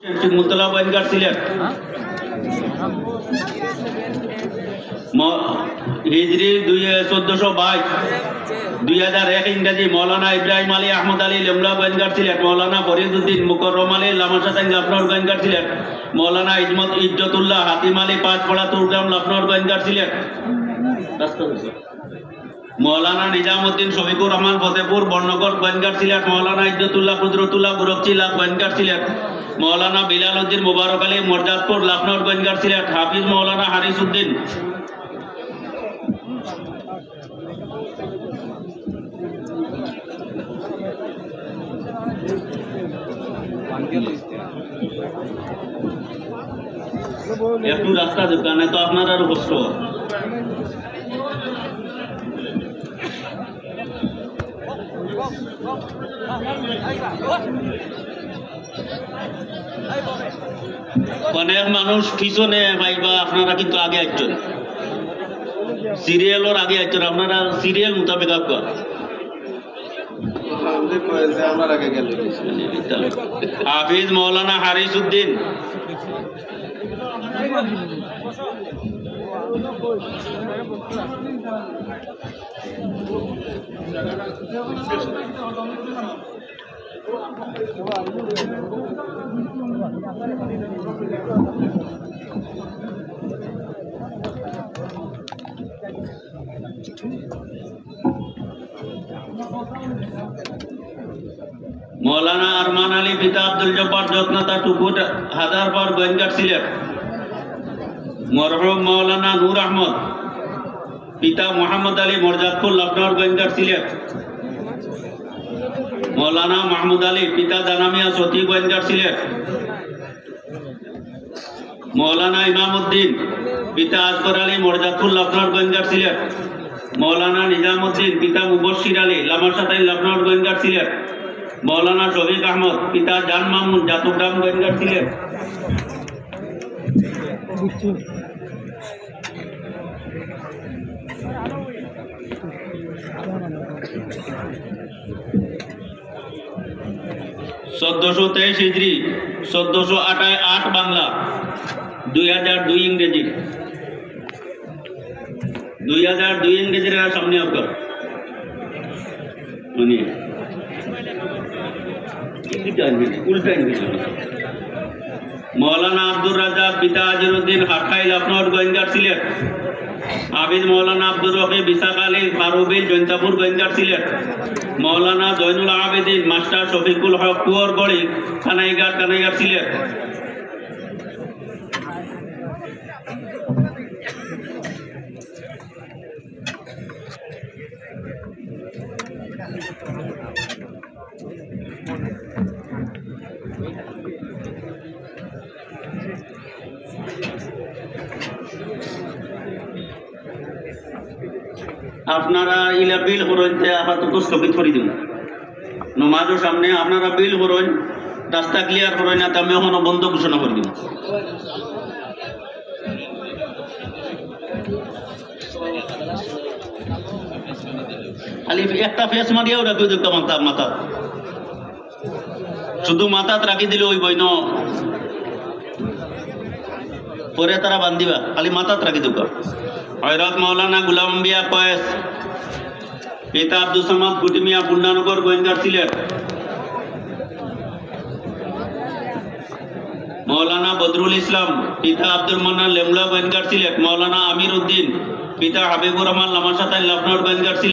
মুতলা বয়ানকার ছিলেন। হিজরি 1422 2001 ইংরেজি মৌলানা ইব্রাহিম আলী আহমদ আলী লেমলা বয়ানকার ছিলেন। মৌলানা ফরিদউদ্দিন মুকররম আলী লামাশাতাইন লখনৌর বয়ানকার ছিলেন। মৌলানা ইজ্জতুল্লাহ হাতিম আলী পাঁচপাড়া তুরগ্রাম লখনৌর বয়ানকার ছিলেন। মৌলানা নিজামুদ্দিন শফিকুর রহমান ফতেপুর বর্ণগর বয়ানকার ছিলেন। মৌলানা ইজ্জতুল্লাহ কুদরতুল্লাহ গোরখচি লাখ বয়ানকার ছিলেন। মৌলানা বিলাল উদ্দিন মুবারক আলী মরজাদপুর লখনৌর বয়ানকার ছিলেন। হাফিজ মৌলানা হারিস উদ্দিন একটু রাস্তা দোকানে তো আপনার আরো কষ্ট। অনেক মানুষ পিছনে ভাইবা, আপনারা কিন্তু আগে একজন সিরিয়ালের আগে একজন, আপনারা সিরিয়াল মোতাবেক কর। হাফিজ মৌলানা হারিস উদ্দিন, মৌলানা আরমান আলী পিতা আব্দুল জব্বার যত্নতা টুকুট হাজারবার বয়ানকার ছিলেন। মরহুম মৌলানা নূর আহমদ পিতা মোহাম্মদ আলী মরজাদপুর লখনৌর বয়ানকার ছিলেন। মৌলানা মাহমুদ আলী পিতা জানামিয়া সতী বয়ানকার ছিলেন। মৌলানা ইমামউদ্দিন পিতা আসগর আলী মরজাদপুর লখনৌর বয়ানকার ছিলেন। মৌলানা নিজামউদ্দিন পিতা মুবশির আলী লামাশাতাইন লখনৌর বয়ানকার ছিলেন। মৌলানা শফিক আহমদ পিতা জান মামুন জাতুগ্রাম বয়ানকার ছিলেন। চোদ্দশো-23 হিজরি 1408 বাংলা 2002 ইংরেজি 2002 ইংরেজির সামনে আপনার মৌলানা আব্দুর রাজ্জাক পিতা আজিরউদ্দিন হাটখাই লখনৌর গোয়েন্দার ছিলেন। হাফিজ মৌলানা আব্দুর রফি বিসাক আলী ফারুবিল জৈন্তাপুর গোয়েন্দার ছিলেন। মৌলানা জৈনুল আবেদিন মাস্টার শফিকুল হক কুয়ারগড়ি কানাইঘাট ছিলেন। আপনারা ইলা বিল করেন, আপাতত স্থগিত করে দিন। নমাজের সামনে আপনারা বিল করেন, রাস্তা ক্লিয়ার করেন না, আমি এখনো বন্ধ ঘোষণা করে দিব। খালি একটা ফেস মারিয়াও রাখি মাথা, শুধু মাথাত রাখি দিলে ওই বই ন পরে তারা বান্ধিবা, খালি মাথাত রাখি দেব। হযরত মাওলানা গুলাম আম্বিয়া কয়েস পিতা আব্দুল সামাদ গুটিমিয়া পূর্ণানগর গোয়েন্দার ছিলেন। মৌলানা বদরুল ইসলাম পিতা আব্দুল মান্নান লেমলা গোয়েন্দার ছিলেন। মৌলানা আমির উদ্দিন পিতা হাবিবুর রহমান লামাশাতাইন লখনৌর গোয়েন্দার ছিলেন।